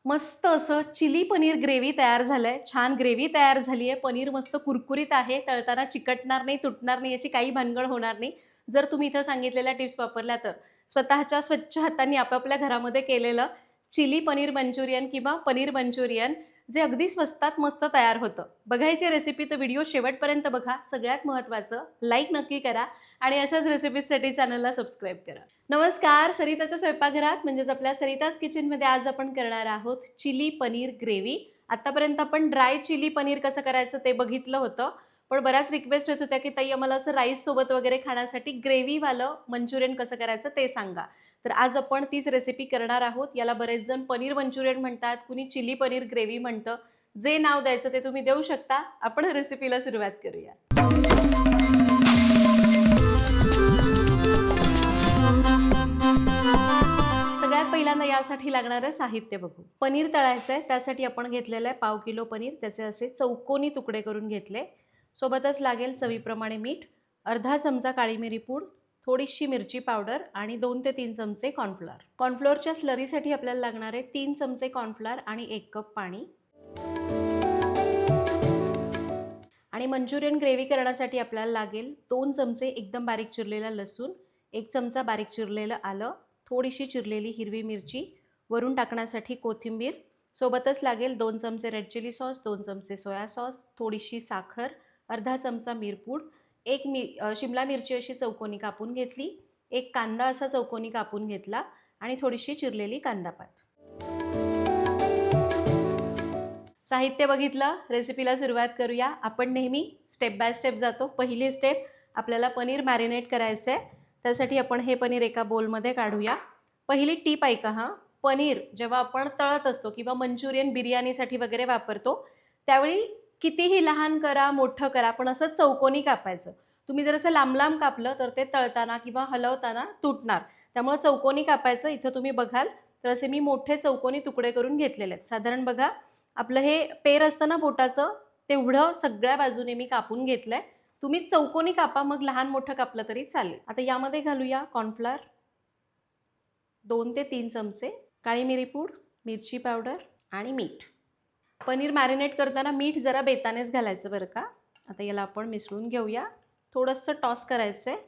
मस्त असं chilli paneer gravy तयार झालंय. छान ग्रेव्ही तयार झाली आहे. पनीर मस्त कुरकुरीत आहे. तळताना चिकटणार नाही, तुटणार नाही अशी काही भानगड होणार नाही. जर तुम्ही इथं सांगितलेल्या टिप्स वापरल्या तर. स्वतःच्या स्वच्छ हातांनी आपापल्या घरामध्ये केलेलं चिली पनीर मंचुरियन किंवा पनीर मंचुरियन जे अगदी स्वस्तात मस्त तयार होतं. बघायची रेसिपी तर व्हिडिओ शेवटपर्यंत बघा. सगळ्यात महत्त्वाचं लाईक नक्की करा आणि अशाच रेसिपीजसाठी चॅनलला सबस्क्राईब करा. नमस्कार, सरिताच्या स्वयंपाकघरात म्हणजेच आपल्या सरिताज किचनमध्ये आज आपण करणार आहोत चिली पनीर ग्रेव्ही. आतापर्यंत आपण ड्राय चिली पनीर कसं करायचं ते बघितलं होतं. पण बऱ्याच रिक्वेस्ट येत होत्या की ताई आम्हाला असं राईस सोबत वगैरे खाण्यासाठी ग्रेव्हीवालं मंचुरियन कसं करायचं ते सांगा. तर आज आपण तीच रेसिपी करणार आहोत. याला बरेच जण पनीर मंचुरियन म्हणतात, कुणी चिली पनीर ग्रेव्ही म्हणतं. जे नाव द्यायचं ते तुम्ही देऊ शकता. आपण रेसिपीला सुरुवात करूया. सगळ्यात पहिल्यांदा यासाठी लागणारं साहित्य बघू. पनीर तळायचं आहे त्यासाठी आपण घेतलेलं आहे 1/2 किलो पनीर. त्याचे असे चौकोनी तुकडे करून घेतले. सोबतच लागेल चवीप्रमाणे मीठ, अर्धा चमचा काळी मिरी पूड, थोडीशी मिरची पावडर आणि 2 ते 3 चमचे कॉर्नफ्लोअर. कॉर्नफ्लोअरच्या स्लरीसाठी आपल्याला लागणार आहे 3 चमचे कॉर्नफ्लोअर आणि 1 कप पाणी. आणि मंचुरियन ग्रेव्ही करण्यासाठी आपल्याला लागेल 2 चमचे एकदम बारीक चिरलेला लसूण, 1 चमचा बारीक चिरलेलं आलं, थोडीशी चिरलेली हिरवी मिरची, वरून टाकण्यासाठी कोथिंबीर. सोबतच लागेल 2 चमचे रेड चिली सॉस, 2 चमचे सोया सॉस, थोडीशी साखर, अर्धा चमचा मिरपूड, एक शिमला मिरची अशी चौकोनी कापून घेतली, एक कांदा असा चौकोनी कापून घेतला आणि थोडीशी चिरलेली कांदापात. साहित्य बघितलं. रेसिपीला सुरुवात करूया. आपण नेहमी स्टेप बाय स्टेप जातो. पहिली स्टेप, आपल्याला पनीर मॅरिनेट करायचं आहे. त्यासाठी आपण हे पनीर एका बोलमध्ये काढूया. पहिली टीप ऐका हां. पनीर जेव्हा आपण तळत असतो किंवा मंचुरियन बिर्याणीसाठी वगैरे वापरतो त्यावेळी कितीही लहान करा, मोठं करा, पण असं चौकोनी कापायचं. तुम्ही जर असं लांब लांब कापलं तर ते तळताना किंवा हलवताना तुटणार. त्यामुळे चौकोनी कापायचं. इथं तुम्ही बघाल तर असे मी मोठे चौकोनी तुकडे करून घेतलेले आहेत. साधारण बघा आपलं हे पेर असतं ना बोटाचं, तेवढं सगळ्या बाजूने मी कापून घेतलंय. तुम्ही चौकोनी कापा, मग लहान मोठं कापलं तरी चालेल. आता यामध्ये घालूया कॉर्नफ्लोअर 2 ते 3 चमचे, काळी मिरी पूड, मिरची पावडर आणि मीठ. पनीर मॅरिनेट करताना मीठ जरा बेतानेच घालायचं बरं का. आता याला आपण मिसळून घेऊया. थोडंसं टॉस करायचं आहे.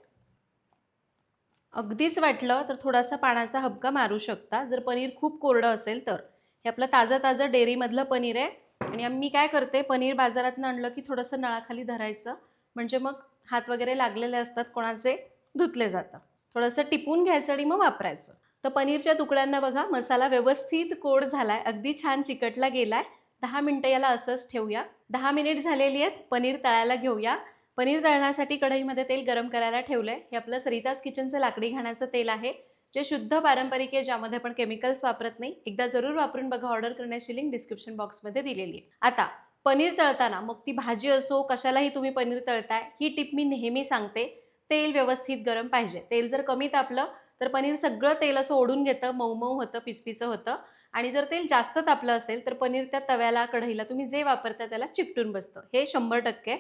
अगदीच वाटलं तर थोडासा पाण्याचा हबका मारू शकता जर पनीर खूप कोरडं असेल तर. हे आपलं ताजं ताजं डेअरीमधलं पनीर आहे आणि मी काय करते, पनीर बाजारातून आणलं की थोडंसं नळाखाली धरायचं, म्हणजे मग हात वगैरे लागलेले असतात कोणाचे, धुतले जातं. थोडंसं टिपून घ्यायचं आणि मग वापरायचं. तर पनीरच्या तुकड्यांना बघा मसाला व्यवस्थित कोट झालाय, अगदी छान चिकटला गेलाय. 10 मिनिटं याला असंच ठेवूया. 10 मिनिट झालेली आहेत. पनीर तळायला घेऊया. पनीर तळण्यासाठी कढईमध्ये तेल गरम करायला ठेवलंय. हे आपलं सरिताज किचनचं लाकडी घाण्याचं तेल आहे, जे शुद्ध पारंपरिक आहे, ज्यामध्ये आपण केमिकल्स वापरत नाही. एकदा जरूर वापरून बघा. ऑर्डर करण्याची लिंक डिस्क्रिप्शन बॉक्समध्ये दिलेली आहे. आता पनीर तळताना मग ती भाजी असो कशालाही तुम्ही पनीर तळताय, ही टिप मी नेहमी सांगते. तेल व्यवस्थित गरम पाहिजे. तेल जर कमी तापलं तर पनीर सगळं तेल असं ओढून घेतं, मऊ मऊ होतं, पिचपिचं होतं. आणि जर तेल जास्त तापलं असेल तर पनीर त्या तव्याला, कढईला तुम्ही जे वापरता त्याला चिकटून बसतं. हे 100%.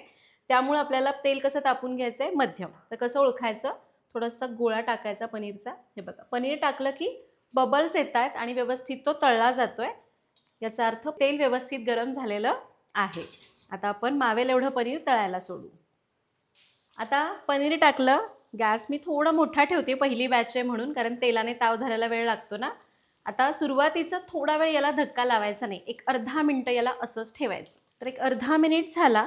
त्यामुळे आपल्याला तेल कसं तापून घ्यायचं आहे, मध्यम. तर कसं ओळखायचं, थोडासा गोळा टाकायचा पनीरचा. हे बघा पनीर टाकलं की बबल्स येत आहेत आणि व्यवस्थित तो तळला जातोय. याचा अर्थ तेल व्यवस्थित गरम झालेलं आहे. आता आपण मावेल एवढं पनीर तळायला सोडू. आता पनीर टाकलं. गॅस मी थोडा मोठा ठेवते, पहिली बॅच आहे म्हणून, कारण तेलाने ताव धरायला वेळ लागतो ना. आता सुरुवातीचा थोडा वेळ याला धक्का लावायचा नाही, एक अर्धा मिनिट याला असंच ठेवायचं. तर एक अर्धा मिनिट झाला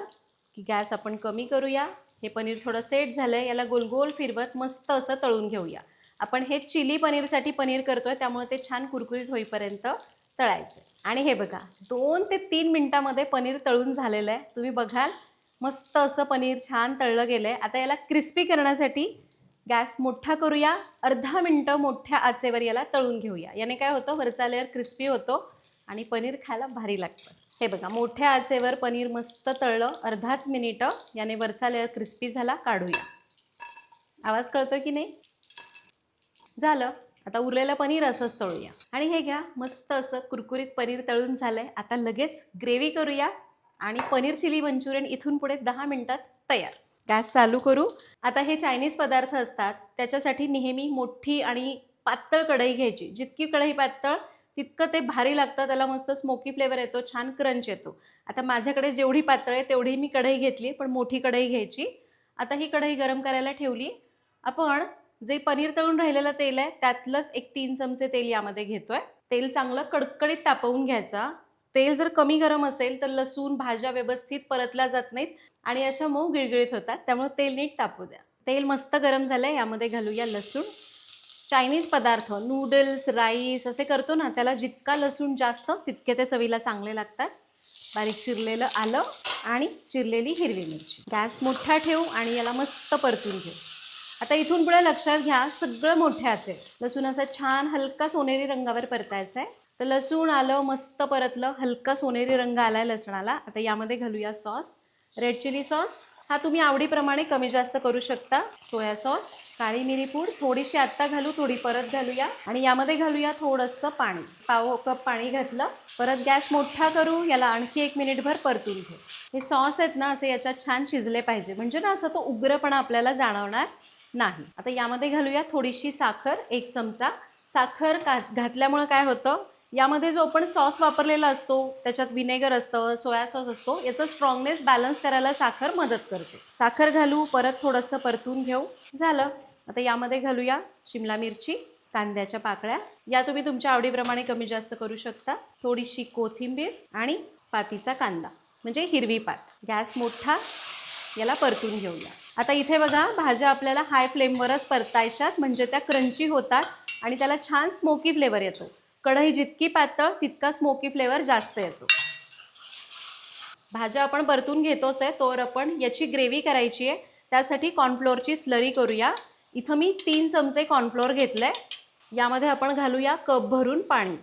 की गॅस आपण कमी करूया. हे पनीर थोडं सेट झालंय. याला गोलगोल फिरवत मस्त असं तळून घेऊया. आपण हे चिली पनीरसाठी पनीर करतोय, त्यामुळे ते छान कुरकुरीत होईपर्यंत तळायचं. आणि हे बघा 2 ते 3 मिनिटामध्ये पनीर तळून झालेलं आहे. तुम्ही बघाल मस्त असं पनीर छान तळलं गेलंय. आता याला क्रिस्पी करण्यासाठी गॅस मोठा करूया. अर्धा मिनिटं मोठ्या आचेवर याला तळून घेऊया. याने काय होतं, वरचा लेअर क्रिस्पी होतो आणि पनीर खायला भारी लागतं. हे बघा मोठ्या आचेवर पनीर मस्त तळलं. अर्धाच मिनिटं. याने वरचा लेअर क्रिस्पी झाला. काढूया. आवाज कळतोय की नाही? झालं. आता उरलेलं पनीर असंच तळूया. आणि हे घ्या मस्त असं कुरकुरीत पनीर तळून झालंय. आता लगेच ग्रेव्ही करूया आणि पनीर चिली मंचुरियन इथून पुढे 10 मिनिटात तयार. गॅस चालू करू. आता हे चायनीज पदार्थ असतात त्याच्यासाठी नेहमी मोठी आणि पातळ कढई घ्यायची. जितकी कढई पातळ तितकं ते भारी लागतं, त्याला मस्त स्मोकी फ्लेवर येतो, छान क्रंच येतो. आता माझ्याकडे जेवढी पातळ आहे तेवढी मी कढई घेतली, पण मोठी कढई घ्यायची. आता ही कढई गरम करायला ठेवली. आपण जे पनीर तळून राहिलेलं तेल आहे त्यातलंच एक 3 चमचे तेल यामध्ये घेतोय. तेल चांगलं कडकडीत तापवून घ्यायचा. तेल जर कमी गरम असेल तर लसूण, भाज्या व्यवस्थित परतल्या जात नाहीत आणि अशा मऊ गिळगिळीत होतात. त्यामुळे तेल नीट तापू द्या. तेल मस्त गरम झालंय, यामध्ये घालूया लसूण. चायनीज पदार्थ, नूडल्स, राईस असे करतो ना, त्याला जितका लसूण जास्त तितके ते चवीला चांगले लागतात. बारीक चिरलेलं आलं आणि चिरलेली हिरवी मिरची. गॅस मोठा ठेवू आणि याला मस्त परतून घेऊ. आता इथून पुढे लक्षात घ्या, सगळं मोठे असेल. लसूण असा छान हलका सोनेरी रंगावर परतायचा आहे. तर लसूण आलं मस्त परतलं, हलका सोनेरी रंग आलाय लसणाला. आता यामध्ये घालूया सॉस. रेड चिली सॉस हा तुम्ही आवडीप्रमाणे कमी जास्त करू शकता. सोया सॉस, काळी मिरी पूड थोडीशी आत्ता घालू, थोडी परत घालूया आणि यामध्ये घालूया थोडंसं पाणी. पाव कप पाणी घातलं. परत गॅस मोठा करू, याला आणखी 1 मिनिटभर परतून घेऊ. हे सॉस आहेत ना, असे याच्यात छान शिजले पाहिजे, म्हणजे ना असं तो उग्रपणा आपल्याला जाणवणार नाही. आता यामध्ये घालूया थोडीशी साखर, 1 चमचा. साखर घातल्यामुळे काय होतं, यामध्ये जो आपण सॉस वापरलेला असतो त्याच्यात विनेगर असतं, सोया सॉस असतो, याचा स्ट्रॉंगनेस बॅलन्स करायला साखर मदत करते. साखर घालू, परत थोडंसं परतून घेऊ. झालं. आता यामध्ये घालूया शिमला मिरची, कांद्याच्या पाकळ्या. या तुम्ही तुमच्या आवडीप्रमाणे कमी जास्त करू शकता. थोडीशी कोथिंबीर आणि पातीचा कांदा म्हणजे हिरवी पात. गॅस मोठा, याला परतून घेऊया. आता इथे बघा, भाज्या आपल्याला हाय फ्लेमवरच परतायच्यात, म्हणजे त्या क्रंची होतात आणि त्याला छान स्मोकी फ्लेवर येतो. कढई जितकी पातळ तितका स्मोकी फ्लेवर जास्त येतो. भाज्या आपण परतून घेतोच आहे, तोवर आपण याची ग्रेव्ही करायची आहे. त्यासाठी कॉर्नफ्लोअरची स्लरी करूया. इथं मी 3 चमचे कॉर्नफ्लोअर घेतलंय. यामध्ये आपण घालूया कप भरून पाणी.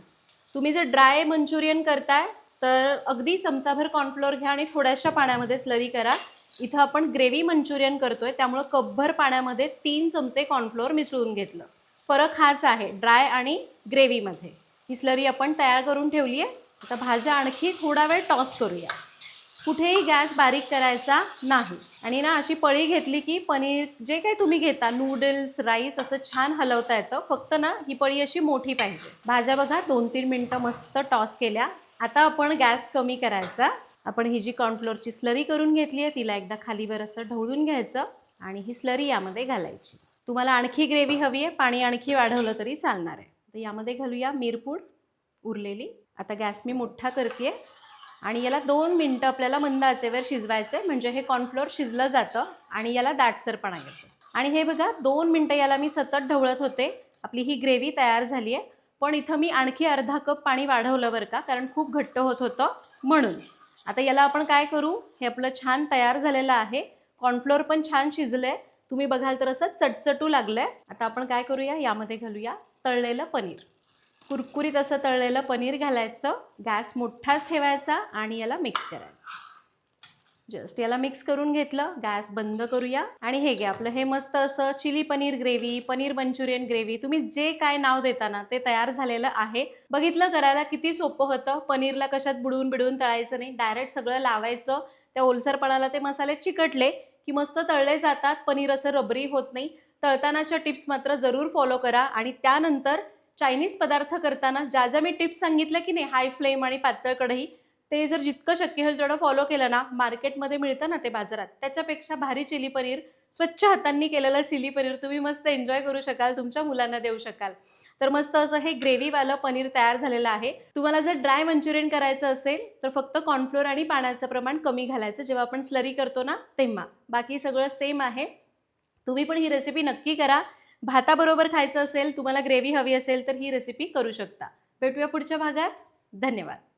तुम्ही जर ड्राय मंचुरियन करताय तर अगदी चमचाभर कॉर्नफ्लोअर घ्या आणि थोड्याशा पाण्यामध्ये स्लरी करा. इथं आपण ग्रेव्ही मंचुरियन करतोय, त्यामुळं कपभर पाण्यामध्ये 3 चमचे कॉर्नफ्लोअर मिसळून घेतलं. फरक हाच आहे ड्राय आणि ग्रेव्हीमध्ये. ही स्लरी आपण तयार करून ठेवली आहे. आता भाज्या आणखी थोडा वेळ टॉस करूया. कुठेही गॅस बारीक करायचा नाही आणि ना अशी पळी घेतली की पनीर जे काही तुम्ही घेता, नूडल्स, राईस असं छान हलवता येतं. फक्त ना ही पळी अशी मोठी पाहिजे. भाज्या बघा 2-3 मिनटं मस्त टॉस केल्या. आता आपण गॅस कमी करायचा. आपण ही जी कॉर्नफ्लोअरची स्लरी करून घेतली आहे तिला एकदा खालीवर असं ढवळून घ्यायचं आणि ही स्लरी यामध्ये घालायची. तुम्हाला आणखी ग्रेव्ही हवी आहे, पाणी आणखी वाढवलं तरी चालणार आहे. तर यामध्ये घालूया मिरपूड उरलेली. आता गॅस मी मोठा करते आणि याला 2 मिनटं आपल्याला मंद आचेवर शिजवायचं आहे, म्हणजे हे कॉर्नफ्लोअर शिजलं जातं आणि याला दाटसरपणा येतो. आणि हे बघा 2 मिनटं याला मी सतत ढवळत होते. आपली ही ग्रेव्ही तयार झाली आहे. पण इथं मी आणखी अर्धा कप पाणी वाढवलं बरं का, कारण खूप घट्ट होत होतं म्हणून. आता याला आपण काय करू, हे आपलं छान तयार झालेलं आहे. कॉर्नफ्लोअर पण छान शिजलंय, तुम्ही बघाल तर असं चटचटू लागलंय. आता आपण काय करूया, यामध्ये घालूया तळलेलं पनीर. कुरकुरीत असं तळलेलं पनीर घालायचं. गॅस मोठाच ठेवायचा आणि याला मिक्स करायचं. जस्ट याला मिक्स करून घेतलं, गॅस बंद करूया. आणि हे घ्या आपलं हे मस्त असं chilli paneer gravy, paneer Manchurian gravy, तुम्ही जे काय नाव देता ना ते तयार झालेलं आहे. बघितलं करायला किती सोपं होतं. पनीरला कशात बुडवून बिडवून तळायचं नाही, डायरेक्ट सगळं लावायचं. त्या ओलसरपणाला ते मसाले चिकटले की मस्त तळले जातात. पनीर असं रबरी होत नाही. तळतानाच्या टिप्स मात्र जरूर फॉलो करा. आणि त्यानंतर चायनीज पदार्थ करताना ज्या ज्या मी टिप्स सांगितल्या की नाही, हाय फ्लेम आणि पातळ कढई, ते जर जितकं शक्य होईल तेवढं फॉलो केलं ना, मार्केटमध्ये मिळतं ना ते बाजारात, त्याच्यापेक्षा भारी चिली पनीर, स्वच्छ हातांनी केलेलं चिली पनीर तुम्ही मस्त एन्जॉय करू शकाल, तुमच्या मुलांना देऊ शकाल. तर मस्त असं हे ग्रेव्हीवालं पनीर तयार झालेलं आहे. तुम्हाला जर ड्राय मंचुरियन करायचं असेल तर फक्त कॉर्नफ्लोअर आणि पाण्याचं प्रमाण कमी घालायचं जेव्हा आपण स्लरी करतो ना तेव्हा. बाकी सगळं सेम आहे. तुम्ही पण ही रेसिपी नक्की करा. भाताबरोबर खायचं असेल, तुम्हाला ग्रेव्ही हवी असेल तर ही रेसिपी करू शकता. भेटूया पुढच्या भागात. धन्यवाद.